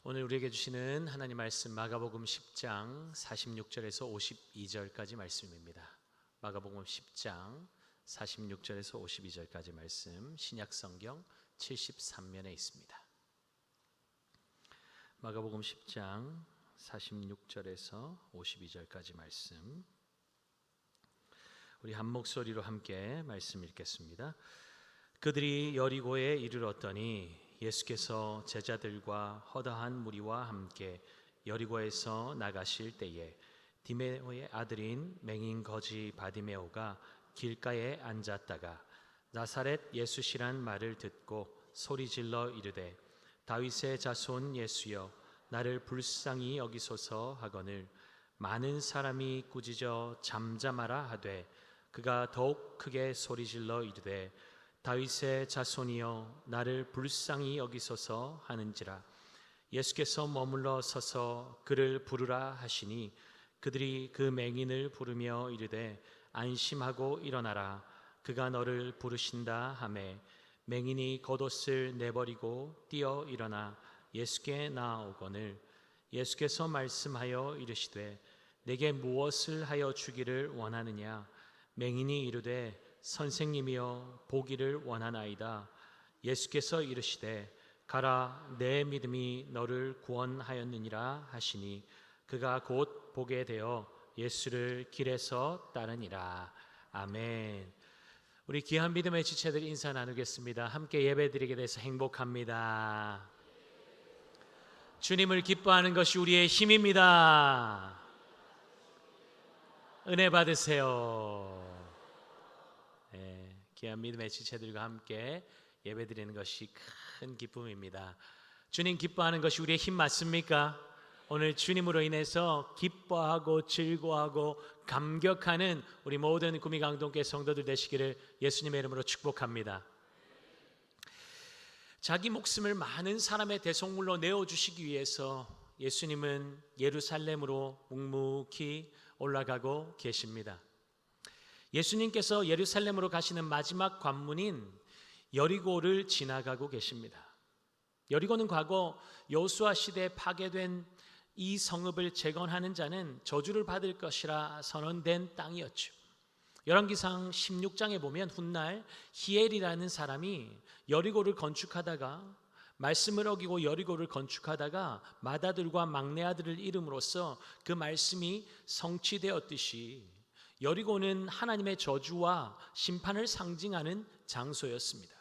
오늘 우리에게 주시는 하나님 말씀 마가복음 10장 46절에서 52절까지 말씀입니다. 마가복음 10장 46절에서 52절까지 말씀, 신약성경 73면에 있습니다. 마가복음 10장 46절에서 52절까지 말씀, 우리 한 목소리로 함께 말씀 읽겠습니다. 그들이 여리고에 이르렀더니 예수께서 제자들과 허다한 무리와 함께 여리고에서 나가실 때에 디메오의 아들인 맹인 거지 바디메오가 길가에 앉았다가 나사렛 예수시란 말을 듣고 소리질러 이르되 다윗의 자손 예수여 나를 불쌍히 여기소서 하거늘 많은 사람이 꾸짖어 잠잠하라 하되 그가 더욱 크게 소리질러 이르되 다윗의 자손이여 나를 불쌍히 여기소서 하는지라. 예수께서 머물러 서서 그를 부르라 하시니 그들이 그 맹인을 부르며 이르되 안심하고 일어나라 그가 너를 부르신다 하매 맹인이 겉옷을 내버리고 뛰어 일어나 예수께 나아오거늘 예수께서 말씀하여 이르시되 내게 무엇을 하여 주기를 원하느냐. 맹인이 이르되 선생님이여 보기를 원하나이다. 예수께서 이르시되 가라 내 믿음이 너를 구원하였느니라 하시니 그가 곧 보게 되어 예수를 길에서 따르니라. 아멘. 우리 귀한 믿음의 지체들 인사 나누겠습니다. 함께 예배드리게 돼서 행복합니다. 주님을 기뻐하는 것이 우리의 힘입니다. 은혜 받으세요. 귀한 믿음의 지체들과 함께 예배드리는 것이 큰 기쁨입니다. 주님 기뻐하는 것이 우리의 힘 맞습니까? 오늘 주님으로 인해서 기뻐하고 즐거워하고 감격하는 우리 모든 구미강동교회 성도들 되시기를 예수님의 이름으로 축복합니다. 자기 목숨을 많은 사람의 대속물로 내어주시기 위해서 예수님은 예루살렘으로 묵묵히 올라가고 계십니다. 예수님께서 예루살렘으로 가시는 마지막 관문인 여리고를 지나가고 계십니다. 여리고는 과거 여호수아 시대에 파괴된 이 성읍을 재건하는 자는 저주를 받을 것이라 선언된 땅이었죠. 열왕기상 16장에 보면 훗날 히엘이라는 사람이 여리고를 건축하다가 말씀을 어기고 여리고를 건축하다가 맏아들과 막내 아들을 잃음으로써 그 말씀이 성취되었듯이 여리고는 하나님의 저주와 심판을 상징하는 장소였습니다.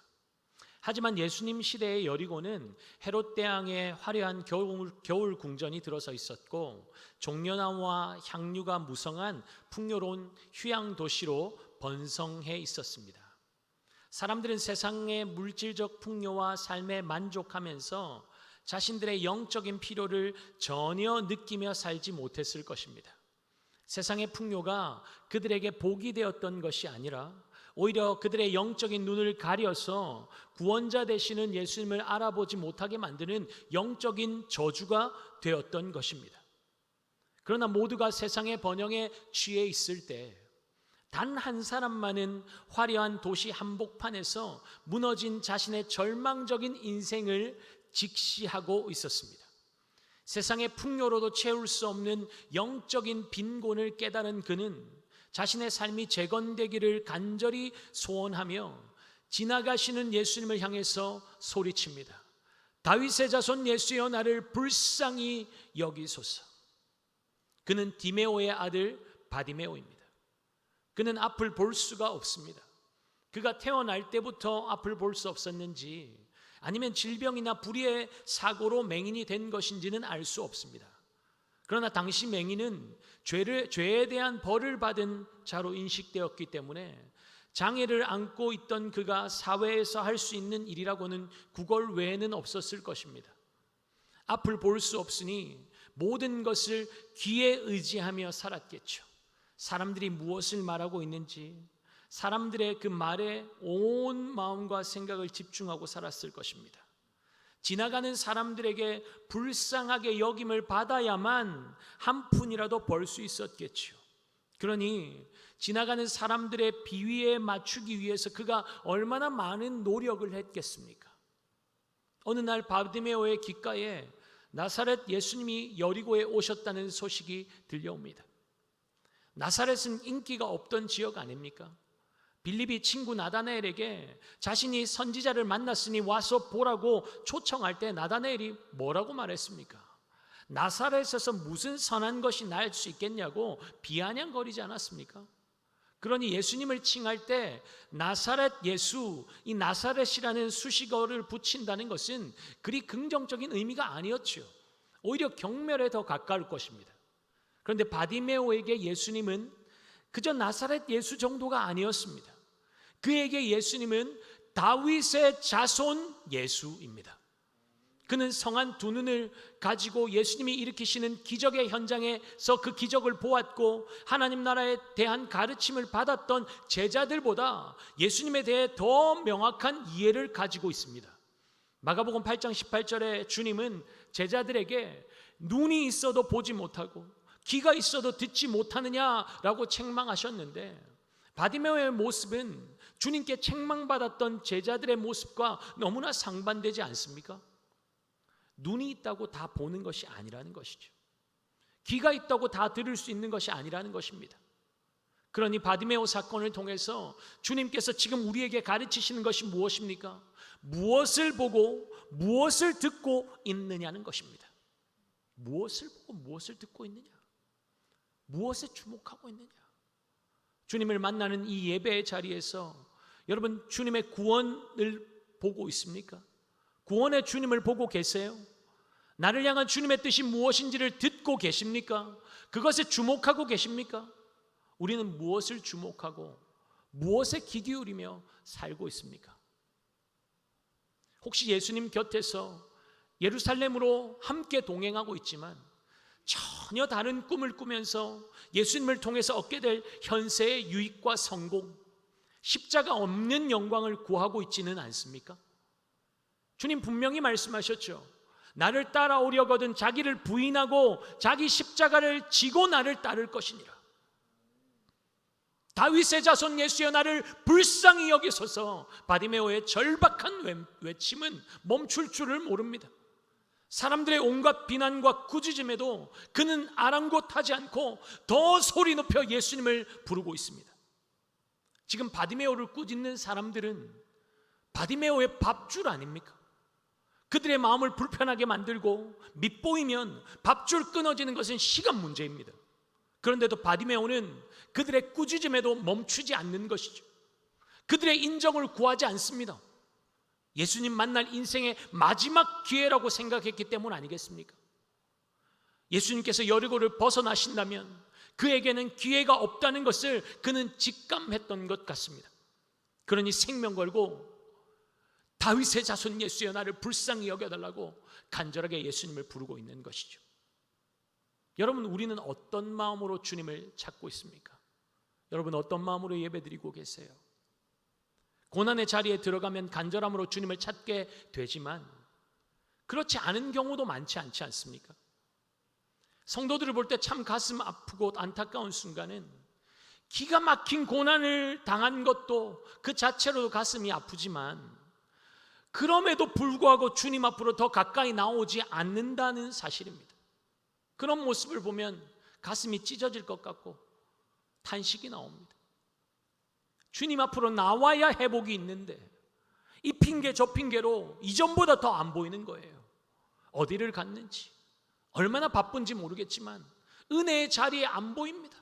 하지만 예수님 시대의 여리고는 헤롯 대왕의 화려한 겨울 궁전이 들어서 있었고 종려나무와 향유가 무성한 풍요로운 휴양 도시로 번성해 있었습니다. 사람들은 세상의 물질적 풍요와 삶에 만족하면서 자신들의 영적인 필요를 전혀 느끼며 살지 못했을 것입니다. 세상의 풍요가 그들에게 복이 되었던 것이 아니라 오히려 그들의 영적인 눈을 가려서 구원자 되시는 예수님을 알아보지 못하게 만드는 영적인 저주가 되었던 것입니다. 그러나 모두가 세상의 번영에 취해 있을 때 단 한 사람만은 화려한 도시 한복판에서 무너진 자신의 절망적인 인생을 직시하고 있었습니다. 세상의 풍요로도 채울 수 없는 영적인 빈곤을 깨달은 그는 자신의 삶이 재건되기를 간절히 소원하며 지나가시는 예수님을 향해서 소리칩니다. 다윗의 자손 예수여 나를 불쌍히 여기소서. 그는 디메오의 아들 바디메오입니다. 그는 앞을 볼 수가 없습니다. 그가 태어날 때부터 앞을 볼 수 없었는지 아니면 질병이나 불의의 사고로 맹인이 된 것인지는 알 수 없습니다. 그러나 당시 맹인은 죄에 대한 벌을 받은 자로 인식되었기 때문에 장애를 안고 있던 그가 사회에서 할 수 있는 일이라고는 구걸 외에는 없었을 것입니다. 앞을 볼 수 없으니 모든 것을 귀에 의지하며 살았겠죠. 사람들이 무엇을 말하고 있는지 사람들의 그 말에 온 마음과 생각을 집중하고 살았을 것입니다. 지나가는 사람들에게 불쌍하게 여김을 받아야만 한 푼이라도 벌 수 있었겠죠. 그러니 지나가는 사람들의 비위에 맞추기 위해서 그가 얼마나 많은 노력을 했겠습니까? 어느 날 바디메오의 귓가에 나사렛 예수님이 여리고에 오셨다는 소식이 들려옵니다. 나사렛은 인기가 없던 지역 아닙니까? 빌립이 친구 나다나엘에게 자신이 선지자를 만났으니 와서 보라고 초청할 때 나다나엘이 뭐라고 말했습니까? 나사렛에서 무슨 선한 것이 날 수 있겠냐고 비아냥거리지 않았습니까? 그러니 예수님을 칭할 때 나사렛 예수, 이 나사렛이라는 수식어를 붙인다는 것은 그리 긍정적인 의미가 아니었죠. 오히려 경멸에 더 가까울 것입니다. 그런데 바디메오에게 예수님은 그저 나사렛 예수 정도가 아니었습니다. 그에게 예수님은 다윗의 자손 예수입니다. 그는 성한 두 눈을 가지고 예수님이 일으키시는 기적의 현장에서 그 기적을 보았고 하나님 나라에 대한 가르침을 받았던 제자들보다 예수님에 대해 더 명확한 이해를 가지고 있습니다. 마가복음 8장 18절에 주님은 제자들에게 눈이 있어도 보지 못하고 귀가 있어도 듣지 못하느냐라고 책망하셨는데, 바디메오의 모습은 주님께 책망받았던 제자들의 모습과 너무나 상반되지 않습니까? 눈이 있다고 다 보는 것이 아니라는 것이죠. 귀가 있다고 다 들을 수 있는 것이 아니라는 것입니다. 그러니 바디메오 사건을 통해서 주님께서 지금 우리에게 가르치시는 것이 무엇입니까? 무엇을 보고 무엇을 듣고 있느냐는 것입니다. 무엇을 보고 무엇을 듣고 있느냐? 무엇에 주목하고 있느냐? 주님을 만나는 이 예배의 자리에서 여러분 주님의 구원을 보고 있습니까? 구원의 주님을 보고 계세요? 나를 향한 주님의 뜻이 무엇인지를 듣고 계십니까? 그것에 주목하고 계십니까? 우리는 무엇을 주목하고 무엇에 귀 기울이며 살고 있습니까? 혹시 예수님 곁에서 예루살렘으로 함께 동행하고 있지만 전혀 다른 꿈을 꾸면서 예수님을 통해서 얻게 될 현세의 유익과 성공, 십자가 없는 영광을 구하고 있지는 않습니까? 주님 분명히 말씀하셨죠. 나를 따라오려거든 자기를 부인하고 자기 십자가를 지고 나를 따를 것이니라. 다윗의 자손 예수여 나를 불쌍히 여기소서. 바디메오의 절박한 외침은 멈출 줄을 모릅니다. 사람들의 온갖 비난과 꾸짖음에도 그는 아랑곳하지 않고 더 소리 높여 예수님을 부르고 있습니다. 지금 바디메오를 꾸짖는 사람들은 바디메오의 밥줄 아닙니까? 그들의 마음을 불편하게 만들고 밉보이면 밥줄 끊어지는 것은 시간 문제입니다. 그런데도 바디메오는 그들의 꾸짖음에도 멈추지 않는 것이죠. 그들의 인정을 구하지 않습니다. 예수님 만날 인생의 마지막 기회라고 생각했기 때문 아니겠습니까? 예수님께서 여리고를 벗어나신다면 그에게는 기회가 없다는 것을 그는 직감했던 것 같습니다. 그러니 생명 걸고 다윗의 자손 예수여 나를 불쌍히 여겨달라고 간절하게 예수님을 부르고 있는 것이죠. 여러분, 우리는 어떤 마음으로 주님을 찾고 있습니까? 여러분, 어떤 마음으로 예배드리고 계세요? 고난의 자리에 들어가면 간절함으로 주님을 찾게 되지만 그렇지 않은 경우도 많지 않지 않습니까? 성도들을 볼 때 참 가슴 아프고 안타까운 순간은 기가 막힌 고난을 당한 것도 그 자체로도 가슴이 아프지만 그럼에도 불구하고 주님 앞으로 더 가까이 나오지 않는다는 사실입니다. 그런 모습을 보면 가슴이 찢어질 것 같고 탄식이 나옵니다. 주님 앞으로 나와야 회복이 있는데 이 핑계 저 핑계로 이전보다 더 안 보이는 거예요. 어디를 갔는지, 얼마나 바쁜지 모르겠지만 은혜의 자리에 안 보입니다.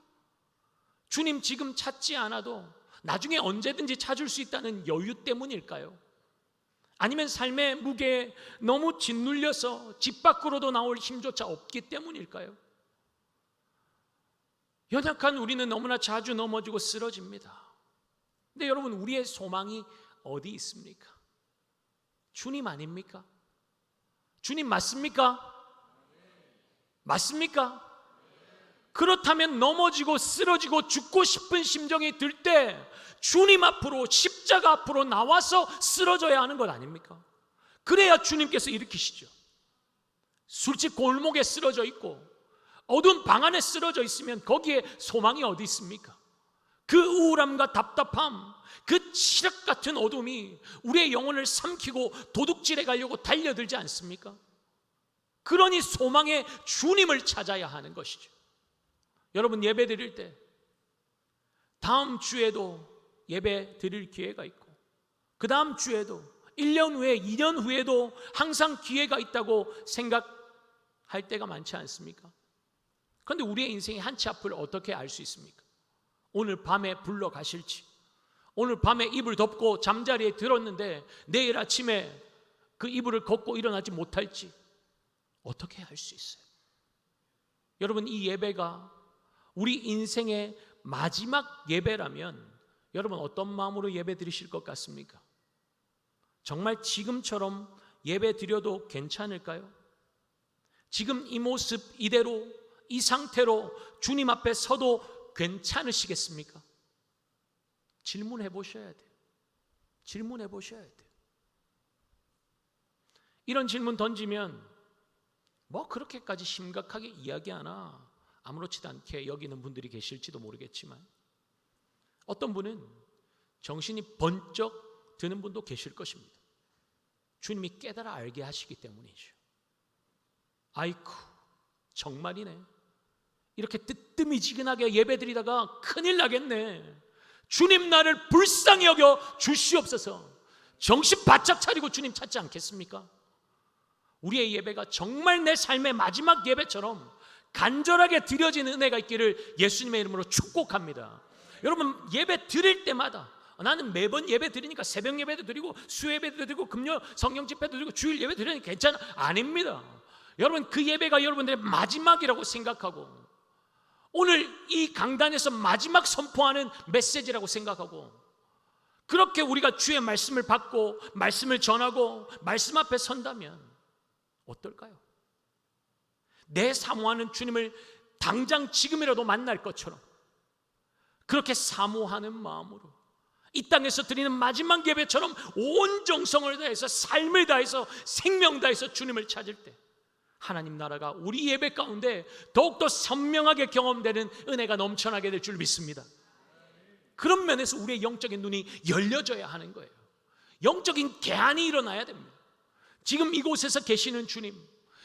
주님 지금 찾지 않아도 나중에 언제든지 찾을 수 있다는 여유 때문일까요? 아니면 삶의 무게에 너무 짓눌려서 집 밖으로도 나올 힘조차 없기 때문일까요? 연약한 우리는 너무나 자주 넘어지고 쓰러집니다. 근데 여러분, 우리의 소망이 어디 있습니까? 주님 아닙니까? 주님 맞습니까? 맞습니까? 그렇다면 넘어지고 쓰러지고 죽고 싶은 심정이 들 때 주님 앞으로, 십자가 앞으로 나와서 쓰러져야 하는 것 아닙니까? 그래야 주님께서 일으키시죠. 술집 골목에 쓰러져 있고 어두운 방 안에 쓰러져 있으면 거기에 소망이 어디 있습니까? 그 우울함과 답답함, 그 칠흑 같은 어둠이 우리의 영혼을 삼키고 도둑질해 가려고 달려들지 않습니까? 그러니 소망의 주님을 찾아야 하는 것이죠. 여러분, 예배 드릴 때 다음 주에도 예배 드릴 기회가 있고, 그 다음 주에도 1년 후에 2년 후에도 항상 기회가 있다고 생각할 때가 많지 않습니까? 그런데 우리의 인생의 한치 앞을 어떻게 알 수 있습니까? 오늘 밤에 불러 가실지, 오늘 밤에 이불 덮고 잠자리에 들었는데 내일 아침에 그 이불을 걷고 일어나지 못할지 어떻게 알 수 있어요? 여러분, 이 예배가 우리 인생의 마지막 예배라면 여러분 어떤 마음으로 예배 드리실 것 같습니까? 정말 지금처럼 예배 드려도 괜찮을까요? 지금 이 모습 이대로, 이 상태로 주님 앞에 서도 괜찮으시겠습니까? 질문해 보셔야 돼요. 질문해 보셔야 돼요. 이런 질문 던지면 뭐 그렇게까지 심각하게 이야기하나 아무렇지도 않게 여기는 분들이 계실지도 모르겠지만, 어떤 분은 정신이 번쩍 드는 분도 계실 것입니다. 주님이 깨달아 알게 하시기 때문이죠. 아이쿠, 정말이네. 이렇게 뜨뜨미지근하게 예배드리다가 큰일 나겠네. 주님, 나를 불쌍히 여겨 주시옵소서. 정신 바짝 차리고 주님 찾지 않겠습니까? 우리의 예배가 정말 내 삶의 마지막 예배처럼 간절하게 드려지는 은혜가 있기를 예수님의 이름으로 축복합니다. 여러분, 예배 드릴 때마다 나는 매번 예배 드리니까 새벽 예배도 드리고 수요 예배도 드리고 금요 성령 집회도 드리고 주일 예배 드리니까 괜찮아. 아닙니다. 여러분, 그 예배가 여러분들의 마지막이라고 생각하고, 오늘 이 강단에서 마지막 선포하는 메시지라고 생각하고, 그렇게 우리가 주의 말씀을 받고 말씀을 전하고 말씀 앞에 선다면 어떨까요? 내 사모하는 주님을 당장 지금이라도 만날 것처럼 그렇게 사모하는 마음으로 이 땅에서 드리는 마지막 예배처럼 온 정성을 다해서, 삶을 다해서, 생명 다해서 주님을 찾을 때 하나님 나라가 우리 예배 가운데 더욱더 선명하게 경험되는 은혜가 넘쳐나게 될 줄 믿습니다. 그런 면에서 우리의 영적인 눈이 열려져야 하는 거예요. 영적인 개안이 일어나야 됩니다. 지금 이곳에서 계시는 주님,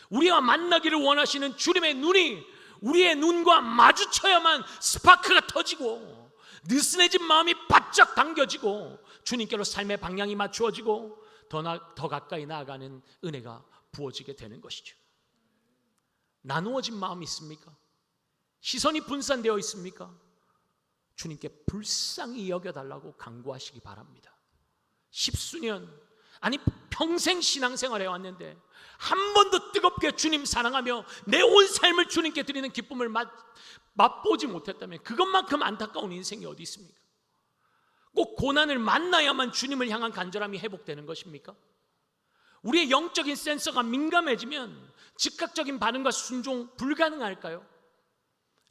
우리와 만나기를 원하시는 주님의 눈이 우리의 눈과 마주쳐야만 스파크가 터지고 느슨해진 마음이 바짝 당겨지고 주님께로 삶의 방향이 맞추어지고 더 가까이 나아가는 은혜가 부어지게 되는 것이죠. 나누어진 마음이 있습니까? 시선이 분산되어 있습니까? 주님께 불쌍히 여겨달라고 간구하시기 바랍니다. 십수년, 아니 평생 신앙생활 해왔는데 한 번도 뜨겁게 주님 사랑하며 내 온 삶을 주님께 드리는 기쁨을 맛보지 못했다면 그것만큼 안타까운 인생이 어디 있습니까? 꼭 고난을 만나야만 주님을 향한 간절함이 회복되는 것입니까? 우리의 영적인 센서가 민감해지면 즉각적인 반응과 순종 불가능할까요?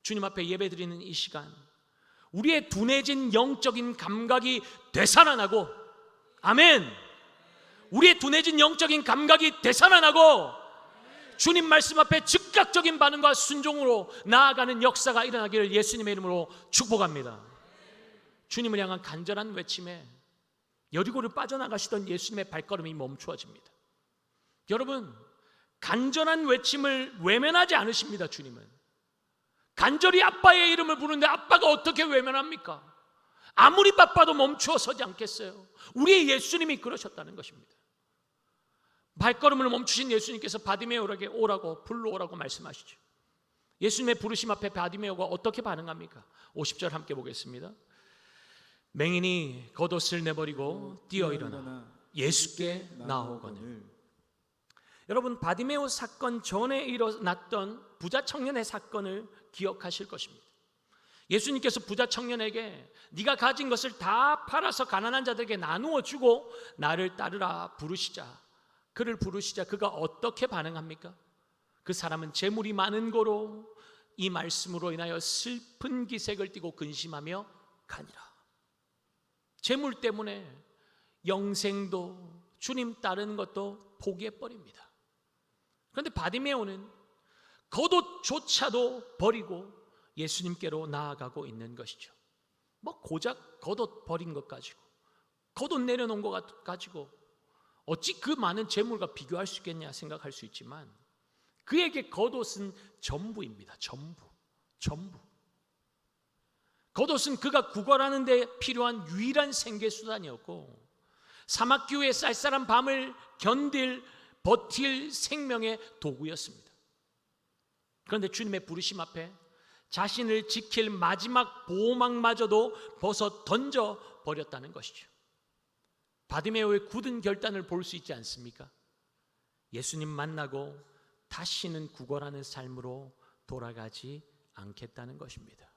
주님 앞에 예배드리는 이 시간, 우리의 둔해진 영적인 감각이 되살아나고, 아멘, 우리의 둔해진 영적인 감각이 되살아나고 주님 말씀 앞에 즉각적인 반응과 순종으로 나아가는 역사가 일어나기를 예수님의 이름으로 축복합니다. 주님을 향한 간절한 외침에 여리고를 빠져나가시던 예수님의 발걸음이 멈추어집니다. 여러분, 간절한 외침을 외면하지 않으십니다. 주님은 간절히 아빠의 이름을 부르는데 아빠가 어떻게 외면합니까? 아무리 바빠도 멈추어 서지 않겠어요? 우리의 예수님이 그러셨다는 것입니다. 발걸음을 멈추신 예수님께서 바디메오에게 오라고, 불러오라고 말씀하시죠. 예수님의 부르심 앞에 바디메오가 어떻게 반응합니까? 50절 함께 보겠습니다. 맹인이 겉옷을 내버리고 뛰어 일어나 예수께 나오거늘. 여러분, 바디메오 사건 전에 일어났던 부자 청년의 사건을 기억하실 것입니다. 예수님께서 부자 청년에게 네가 가진 것을 다 팔아서 가난한 자들에게 나누어 주고 나를 따르라 부르시자, 그를 부르시자 그가 어떻게 반응합니까? 그 사람은 재물이 많은 고로 이 말씀으로 인하여 슬픈 기색을 띠고 근심하며 가니라. 재물 때문에 영생도 주님 따르는 것도 포기해버립니다. 그런데 바디메오는 겉옷조차도 버리고 예수님께로 나아가고 있는 것이죠. 뭐 고작 겉옷 버린 것 가지고, 겉옷 내려놓은 것 가지고 어찌 그 많은 재물과 비교할 수 있겠냐 생각할 수 있지만, 그에게 겉옷은 전부입니다. 전부. 겉옷은 그가 구걸하는 데 필요한 유일한 생계수단이었고 사막기후의 쌀쌀한 밤을 버틸 생명의 도구였습니다. 그런데 주님의 부르심 앞에 자신을 지킬 마지막 보호막마저도 벗어 던져 버렸다는 것이죠. 바디메오의 굳은 결단을 볼 수 있지 않습니까? 예수님 만나고 다시는 구걸하는 삶으로 돌아가지 않겠다는 것입니다.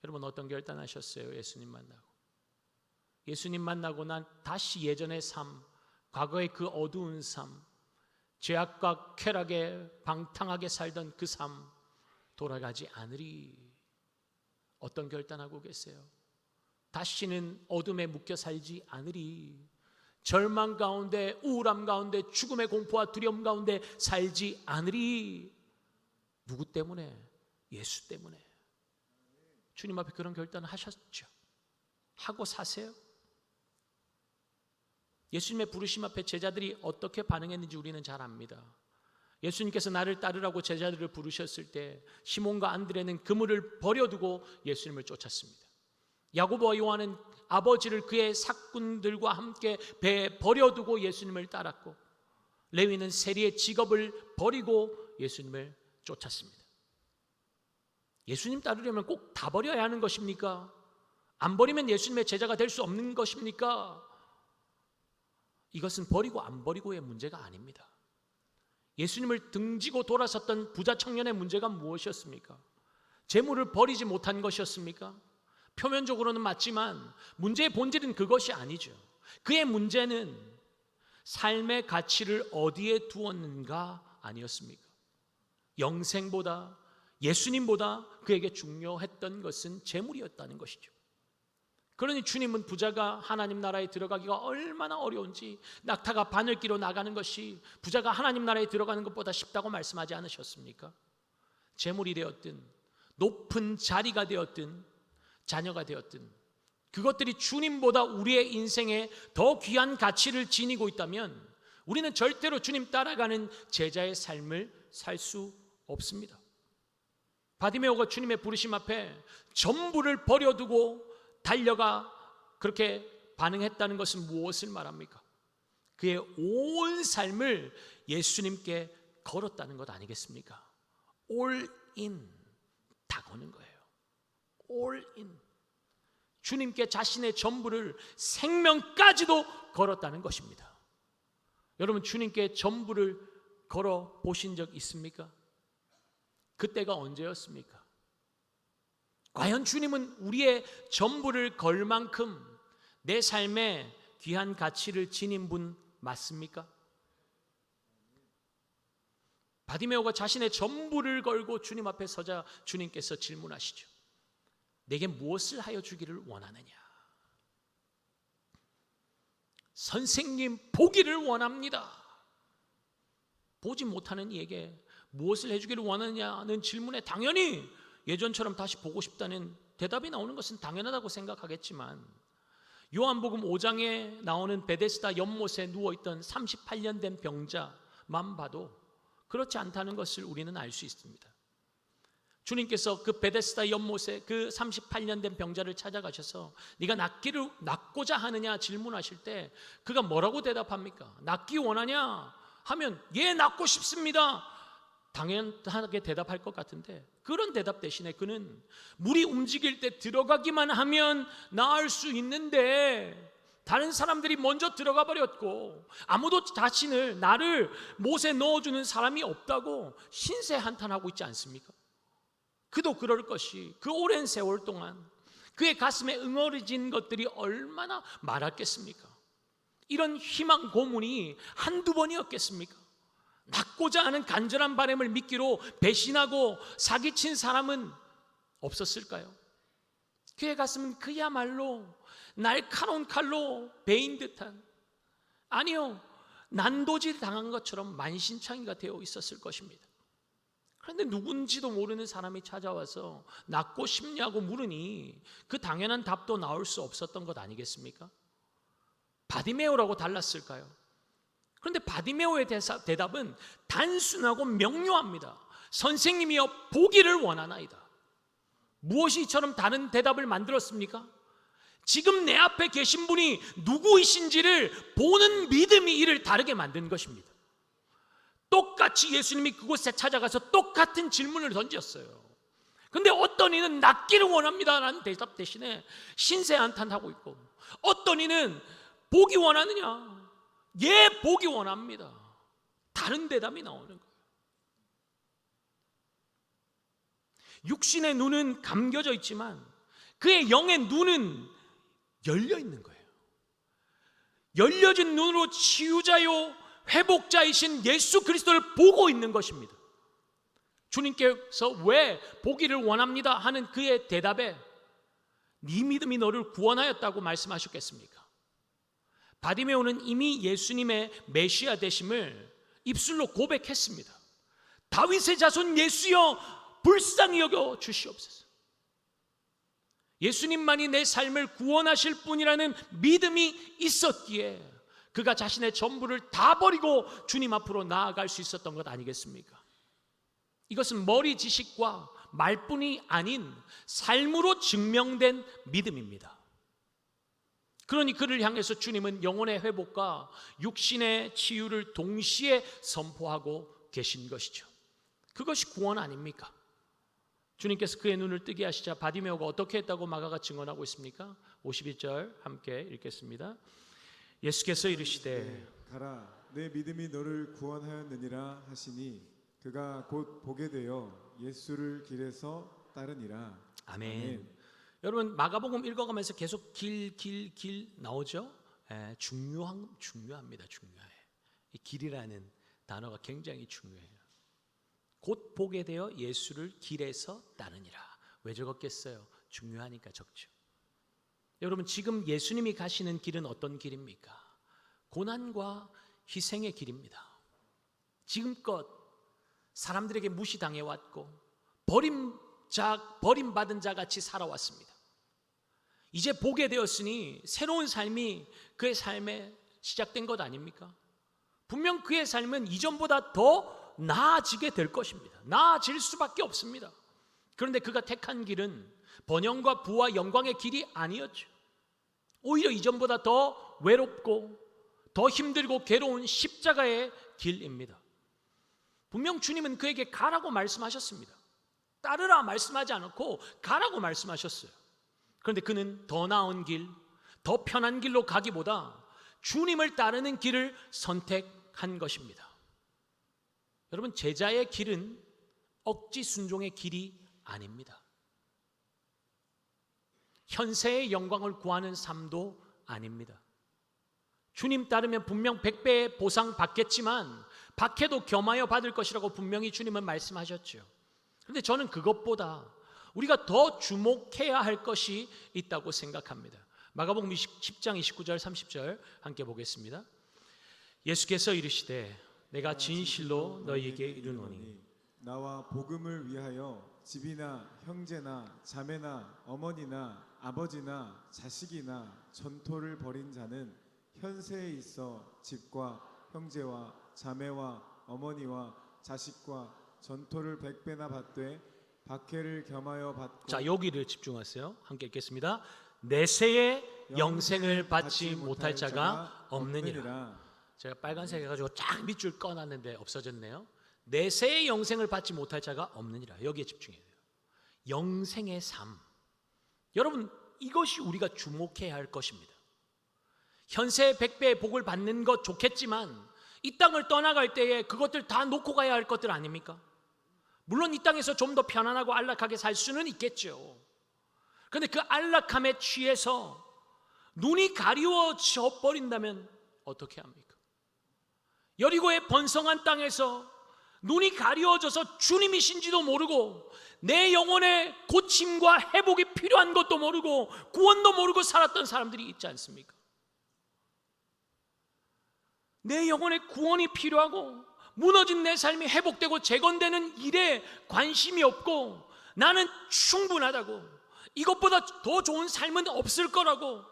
여러분 어떤 결단하셨어요? 예수님 만나고 난 다시 예전의 삶, 과거의 그 어두운 삶, 죄악과 쾌락에 방탕하게 살던 그 삶 돌아가지 않으리. 어떤 결단하고 계세요? 다시는 어둠에 묶여 살지 않으리. 절망 가운데, 우울함 가운데, 죽음의 공포와 두려움 가운데 살지 않으리. 누구 때문에? 예수 때문에. 주님 앞에 그런 결단을 하셨죠. 하고 사세요. 예수님의 부르심 앞에 제자들이 어떻게 반응했는지 우리는 잘 압니다. 예수님께서 나를 따르라고 제자들을 부르셨을 때 시몬과 안드레는 그물을 버려두고 예수님을 쫓았습니다. 야고보와 요한은 아버지를 그의 사꾼들과 함께 배에 버려두고 예수님을 따랐고 레위는 세리의 직업을 버리고 예수님을 쫓았습니다. 예수님 따르려면 꼭 다 버려야 하는 것입니까? 안 버리면 예수님의 제자가 될 수 없는 것입니까? 이것은 버리고 안 버리고의 문제가 아닙니다. 예수님을 등지고 돌아섰던 부자 청년의 문제가 무엇이었습니까? 재물을 버리지 못한 것이었습니까? 표면적으로는 맞지만 문제의 본질은 그것이 아니죠. 그의 문제는 삶의 가치를 어디에 두었는가 아니었습니까? 영생보다 예수님보다 그에게 중요했던 것은 재물이었다는 것이죠. 그러니 주님은 부자가 하나님 나라에 들어가기가 얼마나 어려운지, 낙타가 바늘기로 나가는 것이 부자가 하나님 나라에 들어가는 것보다 쉽다고 말씀하지 않으셨습니까? 재물이 되었든 높은 자리가 되었든 자녀가 되었든 그것들이 주님보다 우리의 인생에 더 귀한 가치를 지니고 있다면 우리는 절대로 주님 따라가는 제자의 삶을 살 수 없습니다. 바디메오가 주님의 부르심 앞에 전부를 버려두고 달려가 그렇게 반응했다는 것은 무엇을 말합니까? 그의 온 삶을 예수님께 걸었다는 것 아니겠습니까? all in, 다 거는 거예요. all in. 주님께 자신의 전부를, 생명까지도 걸었다는 것입니다. 여러분 주님께 전부를 걸어 보신 적 있습니까? 그때가 언제였습니까? 과연 주님은 우리의 전부를 걸 만큼 내 삶에 귀한 가치를 지닌 분 맞습니까? 바디메오가 자신의 전부를 걸고 주님 앞에 서자 주님께서 질문하시죠. 내게 무엇을 하여 주기를 원하느냐? 선생님, 보기를 원합니다. 보지 못하는 이에게 무엇을 해주기를 원하느냐는 질문에 당연히 예전처럼 다시 보고 싶다는 대답이 나오는 것은 당연하다고 생각하겠지만 요한복음 5장에 나오는 베데스다 연못에 누워있던 38년 된 병자만 봐도 그렇지 않다는 것을 우리는 알 수 있습니다. 주님께서 그 베데스다 연못에 그 38년 된 병자를 찾아가셔서 네가 낫고자 하느냐 질문하실 때 그가 뭐라고 대답합니까? 낫기 원하냐 하면 예, 낫고 싶습니다. 당연하게 대답할 것 같은데 그런 대답 대신에 그는 물이 움직일 때 들어가기만 하면 나을 수 있는데 다른 사람들이 먼저 들어가 버렸고 아무도 나를 못에 넣어주는 사람이 없다고 신세한탄하고 있지 않습니까? 그도 그럴 것이 그 오랜 세월 동안 그의 가슴에 응어리진 것들이 얼마나 많았겠습니까? 이런 희망 고문이 한두 번이었겠습니까? 낫고자 하는 간절한 바람을 미끼로 배신하고 사기친 사람은 없었을까요? 그의 가슴은 그야말로 날카로운 칼로 베인 듯한, 아니요, 난도질 당한 것처럼 만신창이가 되어 있었을 것입니다. 그런데 누군지도 모르는 사람이 찾아와서 낫고 싶냐고 물으니 그 당연한 답도 나올 수 없었던 것 아니겠습니까? 바디메오라고 달랐을까요? 그런데 바디메오의 대답은 단순하고 명료합니다. 선생님이여 보기를 원하나이다. 무엇이 이처럼 다른 대답을 만들었습니까? 지금 내 앞에 계신 분이 누구이신지를 보는 믿음이 이를 다르게 만든 것입니다. 똑같이 예수님이 그곳에 찾아가서 똑같은 질문을 던졌어요. 근데 어떤 이는 낫기를 원합니다 라는 대답 대신에 신세 한탄하고 있고, 어떤 이는 보기 원하느냐? 예, 보기 원합니다. 다른 대답이 나오는 거예요. 육신의 눈은 감겨져 있지만 그의 영의 눈은 열려 있는 거예요. 열려진 눈으로 치유자요 회복자이신 예수 그리스도를 보고 있는 것입니다. 주님께서 왜 보기를 원합니다 하는 그의 대답에 네 믿음이 너를 구원하였다고 말씀하셨겠습니까? 바디메오는 이미 예수님의 메시아 되심을 입술로 고백했습니다. 다윗의 자손 예수여 불쌍히 여겨 주시옵소서. 예수님만이 내 삶을 구원하실 분이라는 믿음이 있었기에 그가 자신의 전부를 다 버리고 주님 앞으로 나아갈 수 있었던 것 아니겠습니까? 이것은 머리 지식과 말뿐이 아닌 삶으로 증명된 믿음입니다. 그러니 그를 향해서 주님은 영혼의 회복과 육신의 치유를 동시에 선포하고 계신 것이죠. 그것이 구원 아닙니까? 주님께서 그의 눈을 뜨게 하시자 바디메오가 어떻게 했다고 마가가 증언하고 있습니까? 51절 함께 읽겠습니다. 예수께서 이르시되 가라 내 믿음이 너를 구원하였느니라 하시니 그가 곧 보게 되어 예수를 길에서 따르니라. 아멘. 여러분 마가복음 읽어가면서 계속 길 나오죠? 중요합니다. 중요해. 이 길이라는 단어가 굉장히 중요해요. 곧 보게 되어 예수를 길에서 따르니라. 왜 적었겠어요? 중요하니까 적죠. 여러분 지금 예수님이 가시는 길은 어떤 길입니까? 고난과 희생의 길입니다. 지금껏 사람들에게 무시당해왔고 버림받은 자같이 살아왔습니다. 이제 보게 되었으니 새로운 삶이 그의 삶에 시작된 것 아닙니까? 분명 그의 삶은 이전보다 더 나아지게 될 것입니다. 나아질 수밖에 없습니다. 그런데 그가 택한 길은 번영과 부와 영광의 길이 아니었죠. 오히려 이전보다 더 외롭고 더 힘들고 괴로운 십자가의 길입니다. 분명 주님은 그에게 가라고 말씀하셨습니다. 따르라 말씀하지 않고 가라고 말씀하셨어요. 그런데 그는 더 나은 길, 더 편한 길로 가기보다 주님을 따르는 길을 선택한 것입니다. 여러분 제자의 길은 억지 순종의 길이 아닙니다. 현세의 영광을 구하는 삶도 아닙니다. 주님 따르면 분명 100배의 보상 받겠지만 박해도 겸하여 받을 것이라고 분명히 주님은 말씀하셨죠. 그런데 저는 그것보다 우리가 더 주목해야 할 것이 있다고 생각합니다. 마가복음 10장 29절 30절 함께 보겠습니다. 예수께서 이르시되 내가 진실로 너희에게 이르노니 나와 복음을 위하여 집이나 형제나 자매나 어머니나 아버지나 자식이나 전토를 벌인 자는 현세에 있어 집과 형제와 자매와 어머니와 자식과 전토를 100배나 받되 박해를 겸하여 받고. 자, 여기를 집중하세요. 함께 읽겠습니다. 내세의 영생을 받지 못할 자가 없느니라. 제가 빨간색 해가지고 쫙 밑줄 꺼놨는데 없어졌네요. 내세의 영생을 받지 못할 자가 없느니라. 여기에 집중해야 돼요. 영생의 삶. 여러분 이것이 우리가 주목해야 할 것입니다. 현세의 100배의 복을 받는 것 좋겠지만 이 땅을 떠나갈 때에 그것들 다 놓고 가야 할 것들 아닙니까? 물론 이 땅에서 좀 더 편안하고 안락하게 살 수는 있겠죠. 그런데 그 안락함에 취해서 눈이 가리워져 버린다면 어떻게 합니까? 여리고의 번성한 땅에서 눈이 가리워져서 주님이신지도 모르고 내 영혼의 고침과 회복이 필요한 것도 모르고 구원도 모르고 살았던 사람들이 있지 않습니까? 내 영혼의 구원이 필요하고 무너진 내 삶이 회복되고 재건되는 일에 관심이 없고 나는 충분하다고 이것보다 더 좋은 삶은 없을 거라고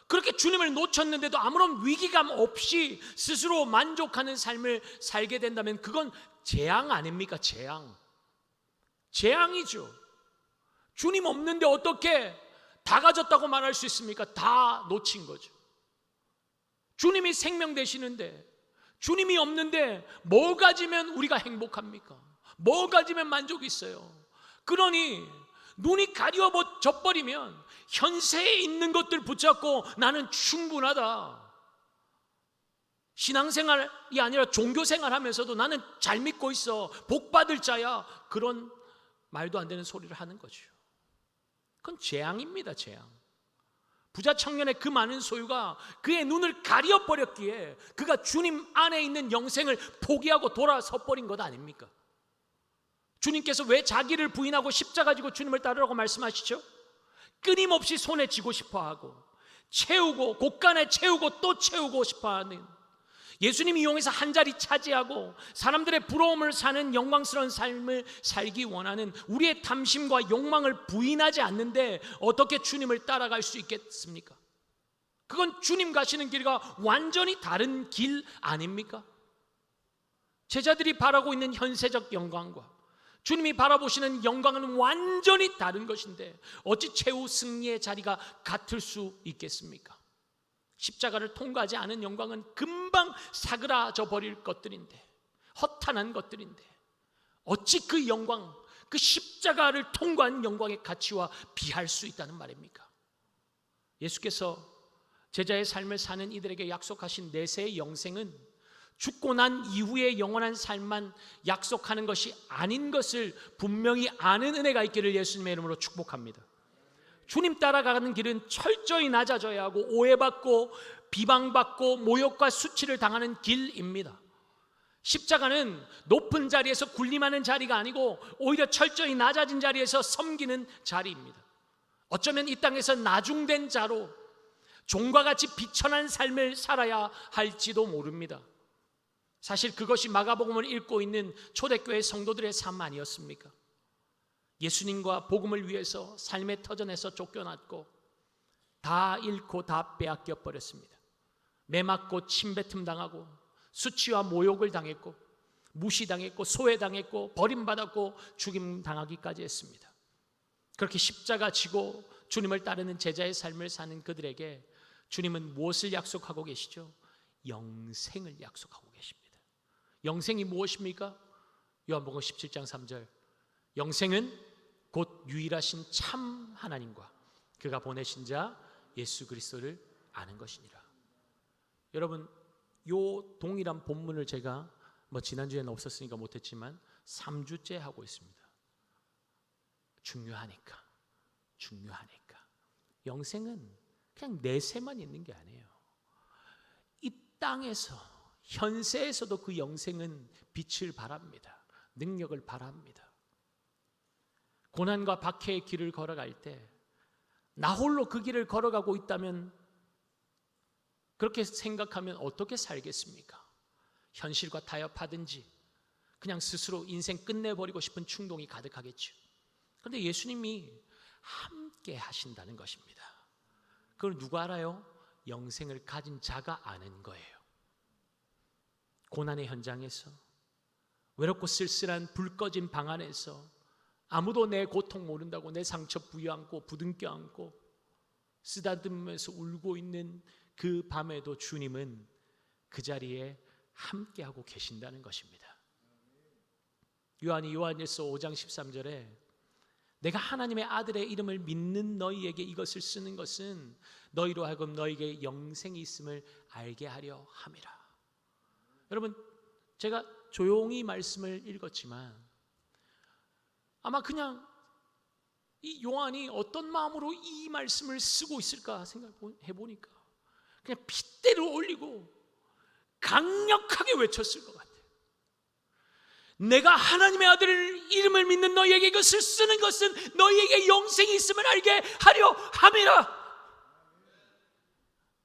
그렇게 주님을 놓쳤는데도 아무런 위기감 없이 스스로 만족하는 삶을 살게 된다면 그건 재앙 아닙니까? 재앙이죠. 주님 없는데 어떻게 다 가졌다고 말할 수 있습니까? 다 놓친 거죠. 주님이 생명 되시는데, 주님이 없는데 뭐 가지면 우리가 행복합니까? 뭐 가지면 만족이 있어요? 그러니 눈이 가려져 버리면 현세에 있는 것들 붙잡고 나는 충분하다, 신앙생활이 아니라 종교생활 하면서도 나는 잘 믿고 있어, 복받을 자야, 그런 말도 안 되는 소리를 하는 거죠. 그건 재앙입니다. 재앙. 부자 청년의 그 많은 소유가 그의 눈을 가려버렸기에 그가 주님 안에 있는 영생을 포기하고 돌아서 버린 것 아닙니까? 주님께서 왜 자기를 부인하고 십자가 지고 주님을 따르라고 말씀하시죠? 끊임없이 손에 쥐고 싶어하고 채우고 곳간에 채우고 또 채우고 싶어하는, 예수님이 이용해서 한 자리 차지하고 사람들의 부러움을 사는 영광스러운 삶을 살기 원하는 우리의 탐심과 욕망을 부인하지 않는데 어떻게 주님을 따라갈 수 있겠습니까? 그건 주님 가시는 길과 완전히 다른 길 아닙니까? 제자들이 바라고 있는 현세적 영광과 주님이 바라보시는 영광은 완전히 다른 것인데 어찌 최후 승리의 자리가 같을 수 있겠습니까? 십자가를 통과하지 않은 영광은 금방 사그라져 버릴 것들인데, 허탄한 것들인데 어찌 그 영광, 그 십자가를 통과한 영광의 가치와 비할 수 있다는 말입니까? 예수께서 제자의 삶을 사는 이들에게 약속하신 내세의 영생은 죽고 난 이후의 영원한 삶만 약속하는 것이 아닌 것을 분명히 아는 은혜가 있기를 예수님의 이름으로 축복합니다. 주님 따라가는 길은 철저히 낮아져야 하고 오해받고 비방받고 모욕과 수치를 당하는 길입니다. 십자가는 높은 자리에서 군림하는 자리가 아니고 오히려 철저히 낮아진 자리에서 섬기는 자리입니다. 어쩌면 이 땅에서 나중된 자로 종과 같이 비천한 삶을 살아야 할지도 모릅니다. 사실 그것이 마가복음을 읽고 있는 초대교회 성도들의 삶 아니었습니까? 예수님과 복음을 위해서 삶의 터전에서 쫓겨났고 다 잃고 다 빼앗겨 버렸습니다. 매맞고 침뱉음 당하고 수치와 모욕을 당했고 무시당했고 소외당했고 버림받았고 죽임당하기까지 했습니다. 그렇게 십자가 지고 주님을 따르는 제자의 삶을 사는 그들에게 주님은 무엇을 약속하고 계시죠? 영생을 약속하고 계십니다. 영생이 무엇입니까? 요한복음 17장 3절, 영생은 곧 유일하신 참 하나님과 그가 보내신 자 예수 그리스도를 아는 것이니라. 여러분, 요 동일한 본문을 제가 지난주에는 없었으니까 못했지만 3주째 하고 있습니다. 중요하니까. 영생은 그냥 내세만 있는 게 아니에요. 이 땅에서 현세에서도 그 영생은 빛을 발합니다. 능력을 발합니다. 고난과 박해의 길을 걸어갈 때 나 홀로 그 길을 걸어가고 있다면, 그렇게 생각하면 어떻게 살겠습니까? 현실과 타협하든지 그냥 스스로 인생 끝내버리고 싶은 충동이 가득하겠죠. 그런데 예수님이 함께 하신다는 것입니다. 그걸 누가 알아요? 영생을 가진 자가 아는 거예요. 고난의 현장에서, 외롭고 쓸쓸한 불 꺼진 방 안에서 아무도 내 고통 모른다고 내 상처 부여안고 부둥켜 안고 쓰다듬으면서 울고 있는 그 밤에도 주님은 그 자리에 함께하고 계신다는 것입니다. 요한이 요한일서 5장 13절에 내가 하나님의 아들의 이름을 믿는 너희에게 이것을 쓰는 것은 너희로 하여금 너희에게 영생이 있음을 알게 하려 함이라. 여러분, 제가 조용히 말씀을 읽었지만 아마 그냥 이 요한이 어떤 마음으로 이 말씀을 쓰고 있을까 생각해 보니까 그냥 핏대를 올리고 강력하게 외쳤을 것 같아요. 내가 하나님의 아들 이름을 믿는 너희에게 이것을 쓰는 것은 너희에게 영생이 있음을 알게 하려 함이라.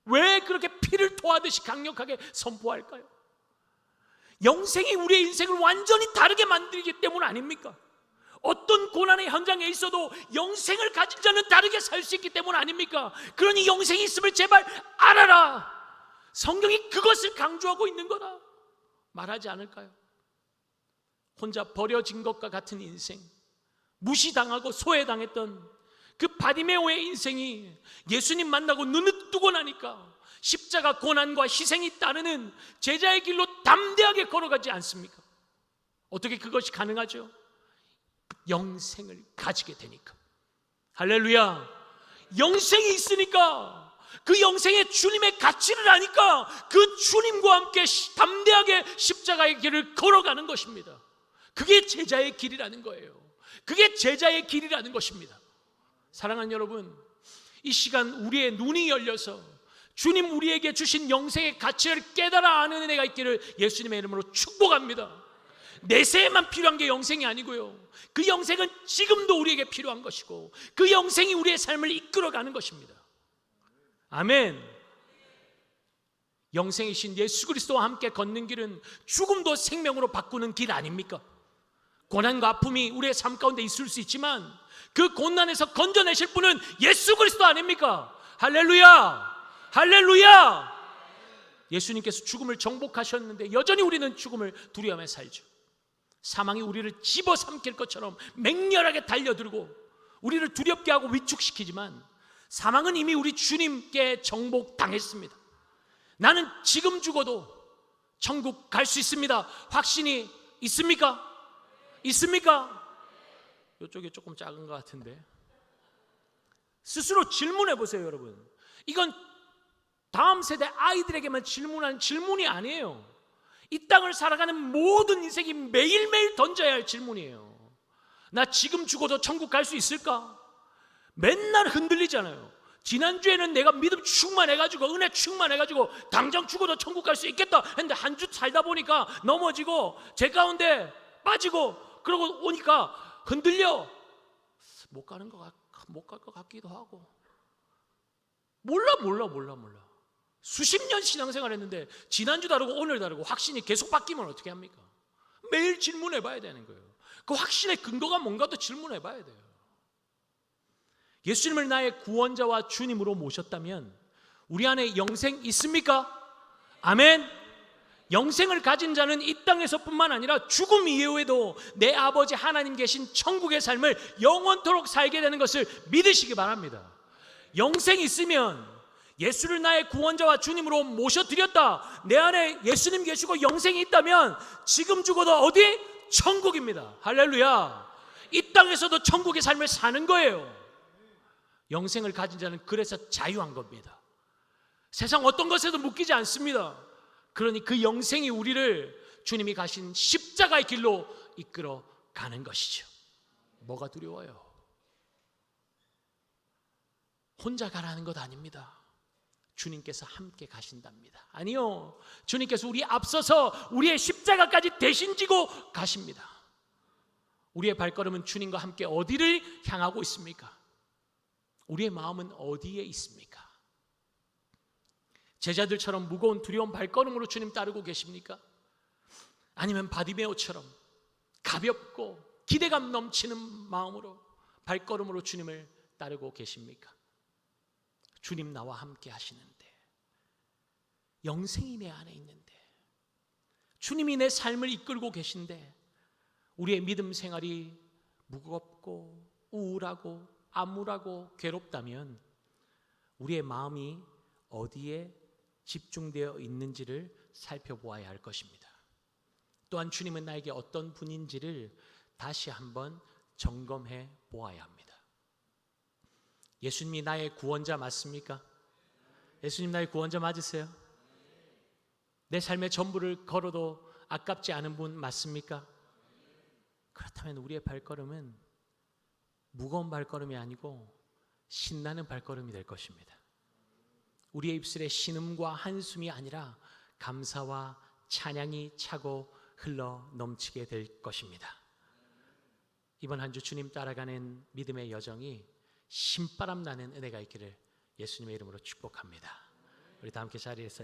왜 그렇게 피를 토하듯이 강력하게 선포할까요? 영생이 우리의 인생을 완전히 다르게 만들기 때문 아닙니까? 어떤 고난의 현장에 있어도 영생을 가진 자는 다르게 살 수 있기 때문 아닙니까? 그러니 영생이 있음을 제발 알아라. 성경이 그것을 강조하고 있는 거다 말하지 않을까요? 혼자 버려진 것과 같은 인생, 무시당하고 소외당했던 그 바디메오의 인생이 예수님 만나고 눈을 뜨고 나니까 십자가 고난과 희생이 따르는 제자의 길로 담대하게 걸어가지 않습니까? 어떻게 그것이 가능하죠? 영생을 가지게 되니까. 할렐루야. 영생이 있으니까, 그 영생의 주님의 가치를 아니까 그 주님과 함께 담대하게 십자가의 길을 걸어가는 것입니다. 그게 제자의 길이라는 거예요. 그게 제자의 길이라는 것입니다. 사랑하는 여러분, 이 시간 우리의 눈이 열려서 주님 우리에게 주신 영생의 가치를 깨달아 아는 은혜가 있기를 예수님의 이름으로 축복합니다. 내세에만 필요한 게 영생이 아니고요, 그 영생은 지금도 우리에게 필요한 것이고 그 영생이 우리의 삶을 이끌어가는 것입니다. 아멘. 영생이신 예수 그리스도와 함께 걷는 길은 죽음도 생명으로 바꾸는 길 아닙니까? 고난과 아픔이 우리의 삶 가운데 있을 수 있지만 그 고난에서 건져내실 분은 예수 그리스도 아닙니까? 할렐루야. 할렐루야. 예수님께서 죽음을 정복하셨는데 여전히 우리는 죽음을 두려워하며 살죠. 사망이 우리를 집어삼킬 것처럼 맹렬하게 달려들고 우리를 두렵게 하고 위축시키지만 사망은 이미 우리 주님께 정복당했습니다. 나는 지금 죽어도 천국 갈 수 있습니다. 확신이 있습니까? 있습니까? 이쪽이 조금 작은 것 같은데 스스로 질문해 보세요. 여러분, 이건 다음 세대 아이들에게만 질문하는 질문이 아니에요. 이 땅을 살아가는 모든 인생이 매일매일 던져야 할 질문이에요. 나 지금 죽어도 천국 갈 수 있을까? 맨날 흔들리잖아요. 지난주에는 내가 믿음 충만해가지고 은혜 충만해가지고 당장 죽어도 천국 갈 수 있겠다 했는데 한 주 살다 보니까 넘어지고 제 가운데 빠지고 그러고 오니까 흔들려. 못 갈 것 같기도 하고. 몰라. 수십 년 신앙생활 했는데 지난주 다르고 오늘 다르고 확신이 계속 바뀌면 어떻게 합니까? 매일 질문해 봐야 되는 거예요. 그 확신의 근거가 뭔가도 질문해 봐야 돼요. 예수님을 나의 구원자와 주님으로 모셨다면 우리 안에 영생 있습니까? 아멘. 영생을 가진 자는 이 땅에서뿐만 아니라 죽음 이후에도 내 아버지 하나님 계신 천국의 삶을 영원토록 살게 되는 것을 믿으시기 바랍니다. 영생이 있으면 예수를 나의 구원자와 주님으로 모셔드렸다, 내 안에 예수님 계시고 영생이 있다면 지금 죽어도 어디? 천국입니다. 할렐루야. 이 땅에서도 천국의 삶을 사는 거예요. 영생을 가진 자는 그래서 자유한 겁니다. 세상 어떤 것에도 묶이지 않습니다. 그러니 그 영생이 우리를 주님이 가신 십자가의 길로 이끌어 가는 것이죠. 뭐가 두려워요? 혼자 가라는 것 아닙니다. 주님께서 함께 가신답니다. 아니요, 주님께서 우리 앞서서 우리의 십자가까지 대신 지고 가십니다. 우리의 발걸음은 주님과 함께 어디를 향하고 있습니까? 우리의 마음은 어디에 있습니까? 제자들처럼 무거운 두려운 발걸음으로 주님 따르고 계십니까? 아니면 바디메오처럼 가볍고 기대감 넘치는 마음으로 발걸음으로 주님을 따르고 계십니까? 주님 나와 함께 하시는데, 영생이 내 안에 있는데, 주님이 내 삶을 이끌고 계신데 우리의 믿음 생활이 무겁고 우울하고 암울하고 괴롭다면 우리의 마음이 어디에 집중되어 있는지를 살펴보아야 할 것입니다. 또한 주님은 나에게 어떤 분인지를 다시 한번 점검해 보아야 합니다. 예수님이 나의 구원자 맞습니까? 예수님 나의 구원자 맞으세요? 내 삶의 전부를 걸어도 아깝지 않은 분 맞습니까? 그렇다면 우리의 발걸음은 무거운 발걸음이 아니고 신나는 발걸음이 될 것입니다. 우리의 입술에 신음과 한숨이 아니라 감사와 찬양이 차고 흘러 넘치게 될 것입니다. 이번 한 주 주님 따라가는 믿음의 여정이 신바람 나는 은혜가 있기를 예수님의 이름으로 축복합니다. 우리 다 함께 자리에서